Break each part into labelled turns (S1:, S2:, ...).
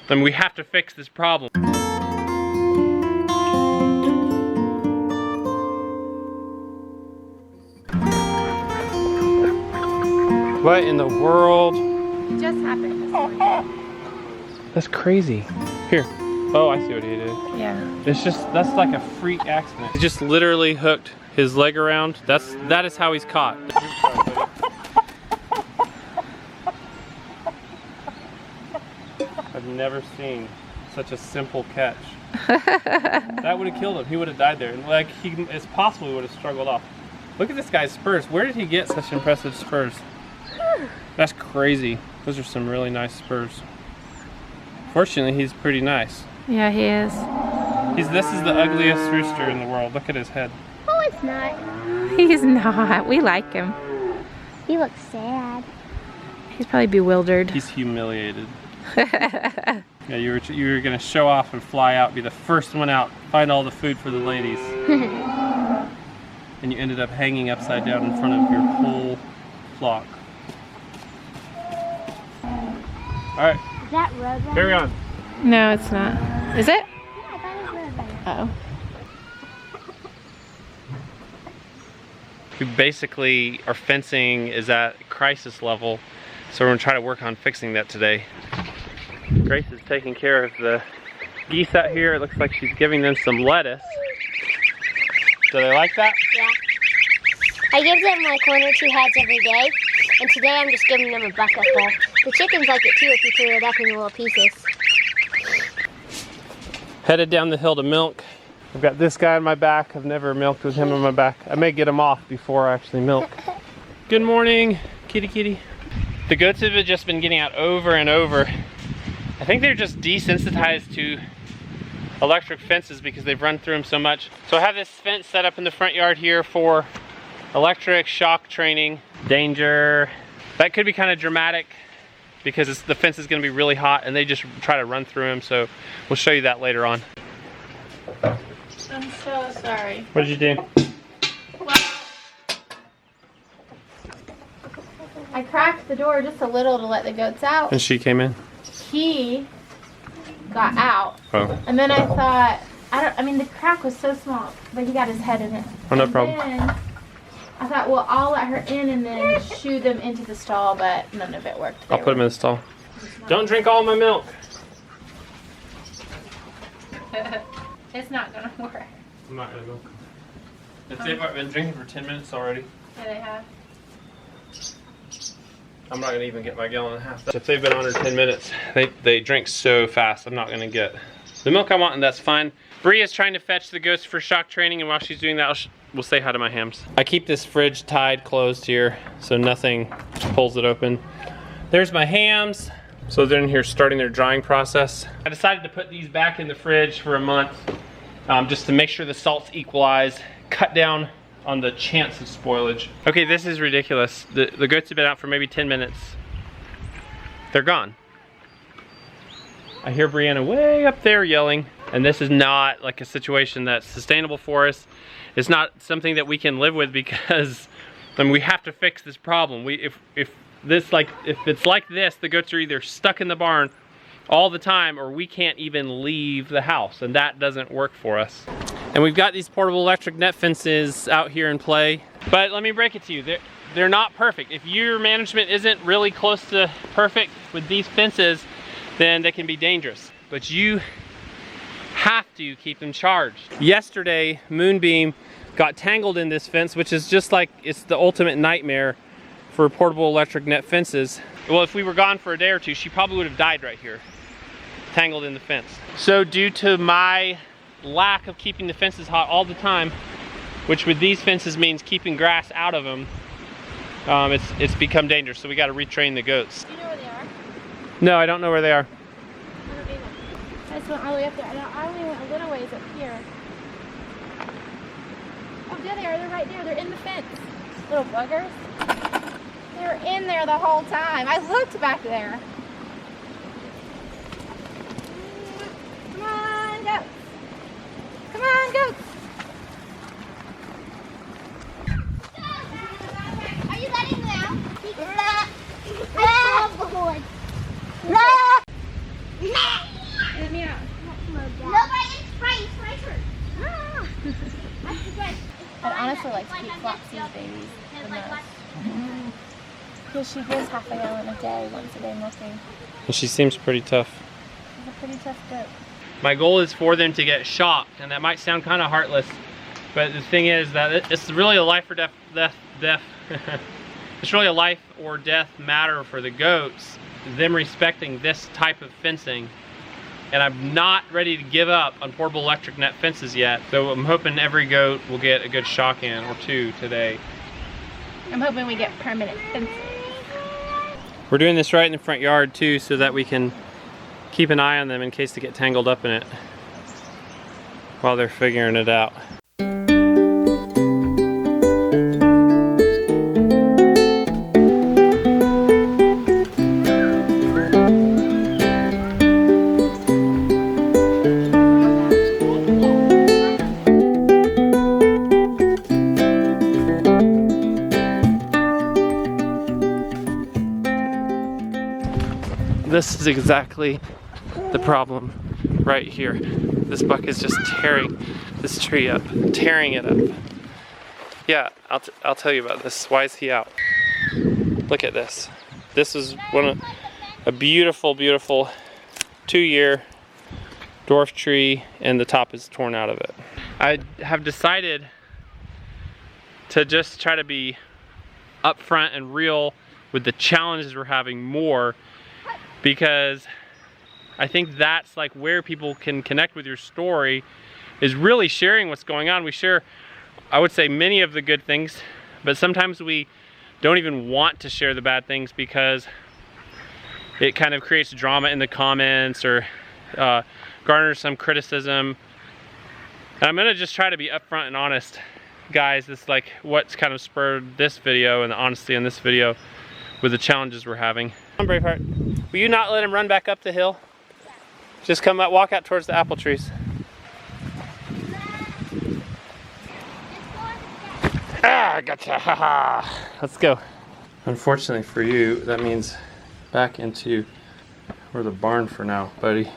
S1: then we have to fix this problem. What in the world?
S2: It just happened this morning.
S1: That's crazy. Here. Oh, I see what he did.
S2: Yeah.
S1: It's just, that's like a freak accident. He just literally hooked his leg around. That is how he's caught. I've never seen such a simple catch. That would have killed him. He would have died there. And like, it's possible he would have struggled off. Look at this guy's spurs. Where did he get such impressive spurs? That's crazy. Those are some really nice spurs. Fortunately, he's pretty nice.
S2: Yeah, he is.
S1: This is the ugliest rooster in the world. Look at his head.
S3: Oh, it's not.
S2: He's not. We like him.
S3: He looks sad.
S2: He's probably bewildered.
S1: He's humiliated. Yeah, you were gonna show off and fly out, be the first one out, find all the food for the ladies. And you ended up hanging upside down in front of your whole flock. Alright.
S3: Is that Rosemary?
S1: Carry on.
S2: No, it's not. Is it?
S3: Yeah, I thought it was Rosemary.
S2: Uh-oh.
S1: We basically, our fencing is at crisis level, so we're gonna try to work on fixing that today. Grace is taking care of the geese out here. It looks like she's giving them some lettuce. Do they like that?
S3: Yeah. I give them like 1 or 2 heads every day, and today I'm just giving them a bucket full. The chickens like it too if you tear it up in little pieces.
S1: Headed down the hill to milk. I've got this guy on my back. I've never milked with him on my back. I may get him off before I actually milk. Good morning, kitty kitty. The goats have just been getting out over and over. I think they're just desensitized to electric fences because they've run through them so much. So I have this fence set up in the front yard here for electric shock training. Danger. That could be kind of dramatic because the fence is going to be really hot and they just try to run through them. So we'll show you that later on.
S2: I'm so sorry.
S1: What did you do?
S2: Well, I cracked the door just a little to let the goats out.
S1: And she came in?
S2: He got out.
S1: Oh.
S2: And then I thought, I mean the crack was so small, but he got his head in it.
S1: Oh, no
S2: and
S1: problem.
S2: Then I thought, well, I'll let her in and then shoo them into the stall, but none of it worked.
S1: I'll put them in the stall. Don't drink all my milk.
S2: It's not gonna work.
S1: I'm not gonna milk. They've been drinking for 10 minutes already.
S2: Yeah, they have.
S1: I'm not gonna even get my gallon and a half. If they've been on her 10 minutes, they drink so fast. I'm not gonna get the milk I want, and that's fine. Bria's trying to fetch the goats for shock training, and while she's doing that, we'll say hi to my hams. I keep this fridge tied closed here, so nothing pulls it open. There's my hams. So they're in here starting their drying process. I decided to put these back in the fridge for a month, just to make sure the salt's equalized, cut down on the chance of spoilage. Okay, this is ridiculous. The goats have been out for maybe 10 minutes. They're gone. I hear Brianna way up there yelling, and this is not like a situation that's sustainable for us. It's not something that we can live with because we have to fix this problem. If it's like this, the goats are either stuck in the barn all the time or we can't even leave the house, and that doesn't work for us. And we've got these portable electric net fences out here in play, but let me break it to you, they're not perfect. If your management isn't really close to perfect with these fences, then they can be dangerous, but you have to keep them charged. Yesterday, Moonbeam got tangled in this fence, which is just like, it's the ultimate nightmare for portable electric net fences. Well, if we were gone for a day or two, she probably would have died right here, tangled in the fence. So due to my lack of keeping the fences hot all the time, which with these fences means keeping grass out of them, it's become dangerous. So we got to retrain the goats.
S2: Do you know where they are?
S1: No, I don't know where they are.
S2: I just went all the way up there. I only went a little ways up here. Oh, there they are. They're right there. They're in the fence. Little buggers. They were in there the whole time. I looked back there. Come on, goats. Come on, goats.
S3: Are you letting them out? I love the horn.
S2: me out.
S3: Nobody gets sprayed. It's my turn.
S2: Ah. I'd honestly like to keep Flopsy's babies the most. Because she gives half a gallon a day, once a day milking.
S1: And she seems pretty tough.
S2: She's a pretty tough goat.
S1: My goal is for them to get shocked, and that might sound kind of heartless, but the thing is that it's really a life or death. It's really a life or death matter for the goats, them respecting this type of fencing. And I'm not ready to give up on portable electric net fences yet, so I'm hoping every goat will get a good shock in or two today.
S2: I'm hoping we get permanent fences.
S1: We're doing this right in the front yard too, so that we can keep an eye on them in case they get tangled up in it while they're figuring it out. This is exactly the problem right here. This buck is just tearing this tree up, tearing it up. Yeah, I'll tell you about this. Why is he out? Look at this. This is a beautiful, beautiful 2-year dwarf tree, and the top is torn out of it. I have decided to just try to be upfront and real with the challenges we're having more, because I think that's like where people can connect with your story, is really sharing what's going on. We share, I would say, many of the good things, but sometimes we don't even want to share the bad things because it kind of creates drama in the comments or garners some criticism. And I'm gonna just try to be upfront and honest, guys. This is like what's kind of spurred this video, and the honesty in this video with the challenges we're having. Come on, Braveheart. Will you not let him run back up the hill? Just come out, walk out towards the apple trees. Ah, gotcha, haha. Let's go. Unfortunately for you, that means back into the barn for now, buddy.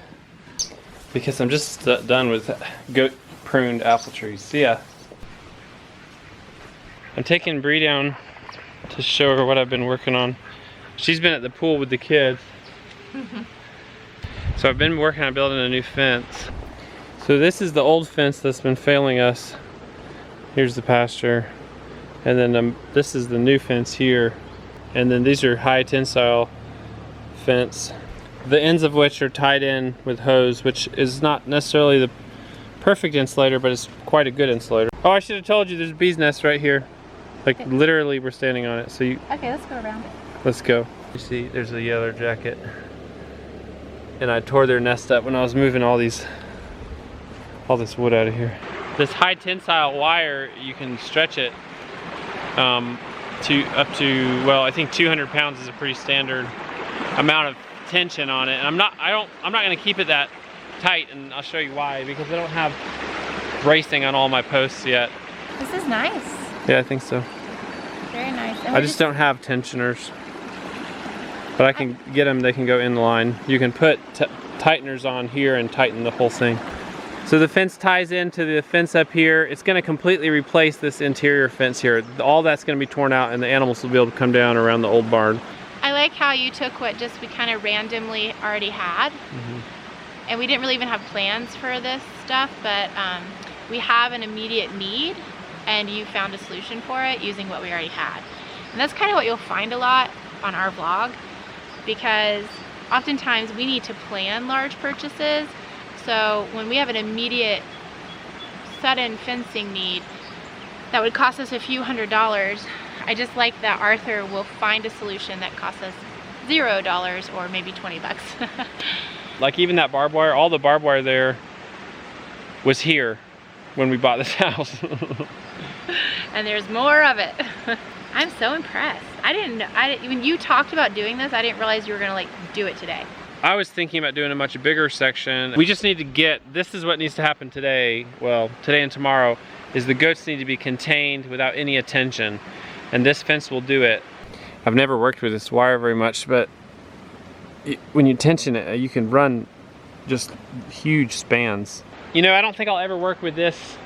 S1: Because I'm just done with goat pruned apple trees. See ya. I'm taking Bree down to show her what I've been working on. She's been at the pool with the kids. So I've been working on building a new fence. So this is the old fence that's been failing us. Here's the pasture. And then this is the new fence here. And then these are high tensile fence. The ends of which are tied in with hose, which is not necessarily the perfect insulator, but it's quite a good insulator. Oh, I should have told you there's a bee's nest right here. Like literally we're standing on it. So you.
S2: Okay, let's go around it.
S1: Let's go. You see, there's a yellow jacket. And I tore their nest up when I was moving all this wood out of here. This high tensile wire, you can stretch it to up to, well, I think 200 pounds is a pretty standard amount of tension on it. And I'm not gonna keep it that tight, and I'll show you why, because I don't have bracing on all my posts yet.
S2: This is nice.
S1: Yeah, I think so.
S2: Very nice.
S1: I just don't have tensioners. But I can get them, they can go in line. You can put tighteners on here and tighten the whole thing. So the fence ties into the fence up here. It's gonna completely replace this interior fence here. All that's gonna be torn out, and the animals will be able to come down around the old barn.
S2: I like how you took what just we kind of randomly already had. And we didn't really even have plans for this stuff, but we have an immediate need, and you found a solution for it using what we already had. And that's kind of what you'll find a lot on our vlog, because oftentimes we need to plan large purchases. So when we have an immediate sudden fencing need that would cost us a few $100s, I just like that Arthur will find a solution that costs us $0 or maybe 20 bucks.
S1: Like even that barbed wire, all the barbed wire there was here when we bought this house.
S2: And there's more of it. I'm so impressed. When you talked about doing this, I didn't realize you were gonna like do it today.
S1: I was thinking about doing a much bigger section. We just need to this is what needs to happen today, well, today and tomorrow, is the goats need to be contained without any attention. And this fence will do it. I've never worked with this wire very much, but when you tension it, you can run just huge spans. You know, I don't think I'll ever work with this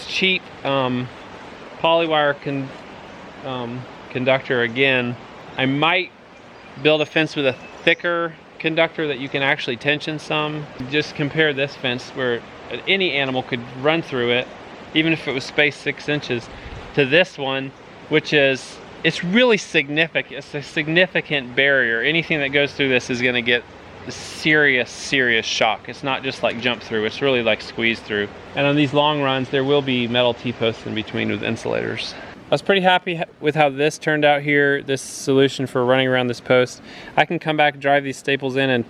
S1: cheap polywire conductor again. I might build a fence with a thicker conductor that you can actually tension some. Just compare this fence where any animal could run through it, even if it was spaced 6 inches, to this one, which is, it's really significant. It's a significant barrier. Anything that goes through this is gonna get a serious shock. It's not just like jump through, it's really like squeeze through. And on these long runs, there will be metal T-posts in between with insulators. I was pretty happy with how this turned out here, this solution for running around this post. I can come back, drive these staples in and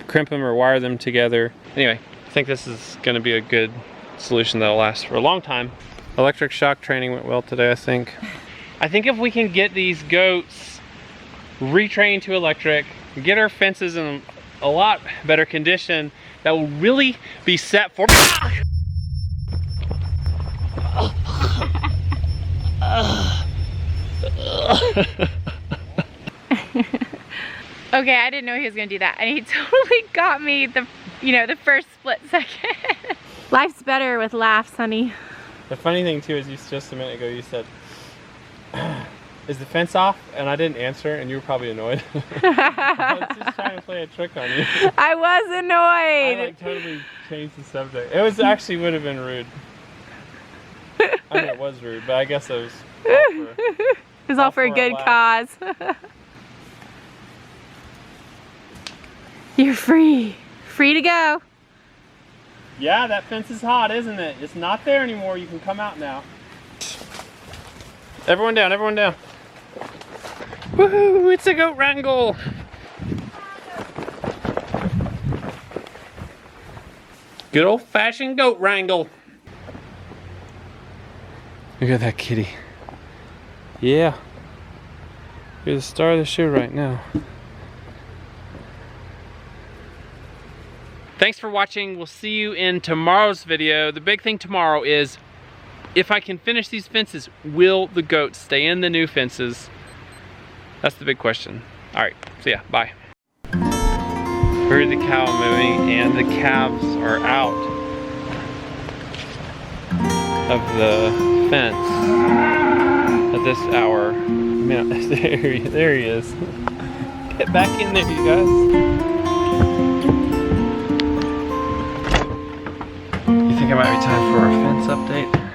S1: crimp them or wire them together. Anyway, I think this is gonna be a good solution that'll last for a long time. Electric shock training went well today, I think. I think if we can get these goats retrained to electric, get our fences in a lot better condition, that will really be set for...
S2: Okay, I didn't know he was gonna do that, and he totally got me the first split second. Life's better with laughs, honey.
S1: The funny thing too is, just a minute ago you said, "Is the fence off?" and I didn't answer, and you were probably annoyed. I was just trying to play a trick on you.
S2: I was annoyed.
S1: I like totally changed the subject. It was actually would have been rude. I mean, it was rude, but I guess it was
S2: it was all for a good cause. You're free to go.
S1: Yeah, that fence is hot, isn't it? It's not there anymore. You can come out now. Everyone down, everyone down. Woohoo, it's a goat wrangle. Good old-fashioned goat wrangle. Look at that kitty. Yeah. You're the star of the show right now. Thanks for watching. We'll see you in tomorrow's video. The big thing tomorrow is, if I can finish these fences, will the goats stay in the new fences? That's the big question. All right, see ya, bye. Heard the cow moving and the calves are out of the fence at this hour. Man, there he is. Get back in there, you guys. I think it might be time for our fence update.